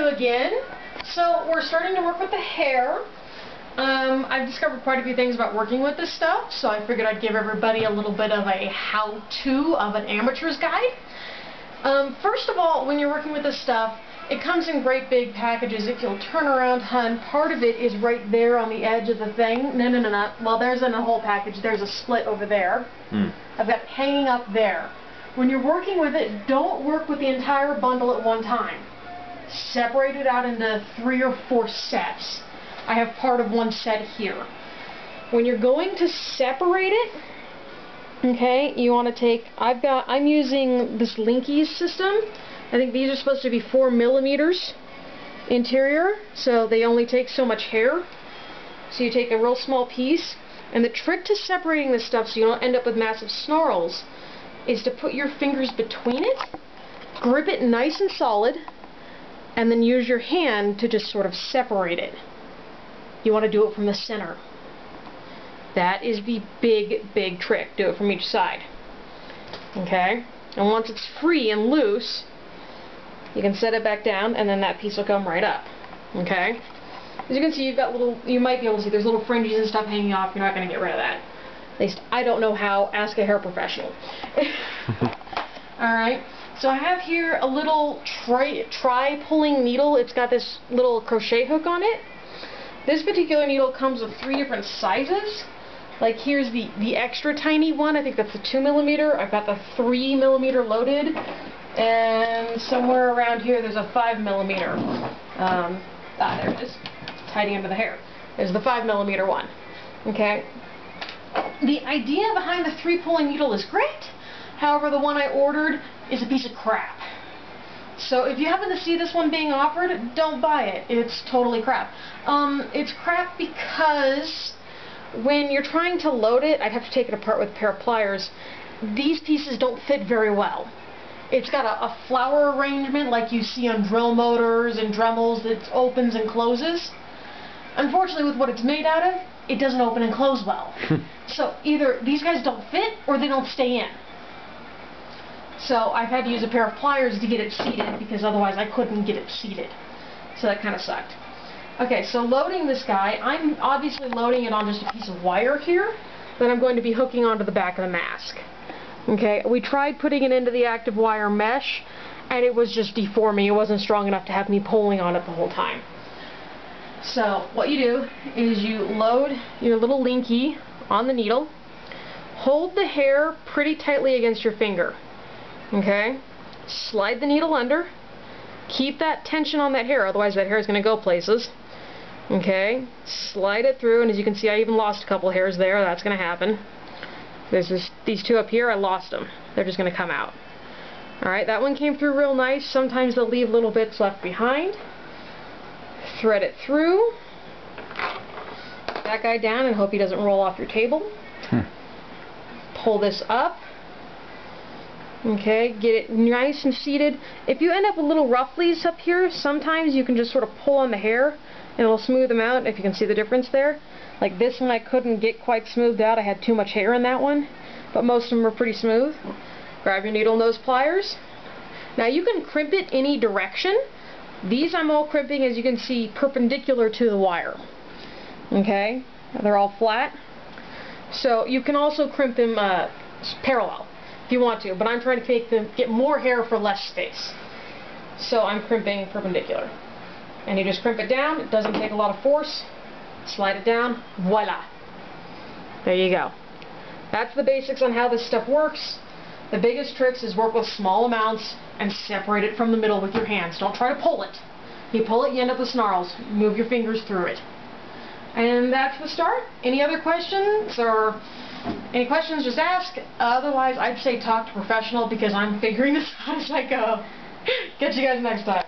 you again. So we're starting to work with the hair. I've discovered quite a few things about working with this stuff, so I figured I'd give everybody a little bit of a how-to of an amateur's guide. First of all, when you're working with this stuff, it comes in great big packages. If you'll turn around, hun, part of it is right there on the edge of the thing. No. Well, there's in the whole package. There's a split over there. I've got it hanging up there. When you're working with it, don't work with the entire bundle at one time. Separate it out into 3 or 4 sets. I have part of one set here. When you're going to separate it, okay, you want to take, I'm using this Linkies system. I think these are supposed to be 4 millimeters interior, so they only take so much hair. So you take a real small piece, and the trick to separating this stuff so you don't end up with massive snarls is to put your fingers between it, grip it nice and solid, and then use your hand to just sort of separate it. You want to do it from the center. That is the big trick. Do it from each side. Okay? And once it's free and loose, you can set it back down, and then that piece will come right up. Okay? As you can see, you've got you might be able to see, there's little fringes and stuff hanging off. You're not going to get rid of that. At least, I don't know how. Ask a hair professional. Alright, so I have here a little tri-pulling needle. It's got this little crochet hook on it. This particular needle comes with 3 different sizes. Like here's the extra tiny one. I think that's a 2 millimeter. I've got the 3 millimeter loaded. And somewhere around here there's a 5 millimeter. There it is. Tidy under the hair. There's the 5 millimeter one. Okay. The idea behind the 3-pulling needle is great. However, the one I ordered is a piece of crap. So if you happen to see this one being offered, don't buy it. It's totally crap. It's crap because when you're trying to load it, I'd have to take it apart with a pair of pliers. These pieces don't fit very well. It's got a flower arrangement like you see on drill motors and Dremels that opens and closes. Unfortunately, with what it's made out of, it doesn't open and close well. So either these guys don't fit or they don't stay in. So I've had to use a pair of pliers to get it seated because otherwise I couldn't get it seated. So that kind of sucked. Okay, so loading this guy, I'm obviously loading it on just a piece of wire here that I'm going to be hooking onto the back of the mask. Okay, we tried putting it into the active wire mesh and it was just deforming. It wasn't strong enough to have me pulling on it the whole time. So what you do is you load your little Linky on the needle, hold the hair pretty tightly against your finger. Okay, slide the needle under, keep that tension on that hair, otherwise that hair is going to go places. Okay, slide it through, and as you can see I even lost a couple hairs there. That's going to happen. There's these 2 up here, I lost them. They're just going to come out. Alright, that one came through real nice. Sometimes they'll leave little bits left behind. Thread it through. That guy down and hope he doesn't roll off your table. Pull this up. Okay, get it nice and seated. If you end up with little rufflies up here, sometimes you can just sort of pull on the hair and it'll smooth them out, if you can see the difference there. Like this one I couldn't get quite smoothed out. I had too much hair in that one, but most of them were pretty smooth. Grab your needle nose pliers. Now you can crimp it any direction. These I'm all crimping, as you can see, perpendicular to the wire. Okay, they're all flat. So you can also crimp them parallel if you want to, but I'm trying to get more hair for less space. So I'm crimping perpendicular. And you just crimp it down. It doesn't take a lot of force. Slide it down. Voila. There you go. That's the basics on how this stuff works. The biggest tricks is work with small amounts and separate it from the middle with your hands. Don't try to pull it. If you pull it, you end up with snarls. Move your fingers through it. And that's the start. Any other questions? Or any questions, just ask. Otherwise, I'd say talk to a professional because I'm figuring this out as I go. Catch you guys next time.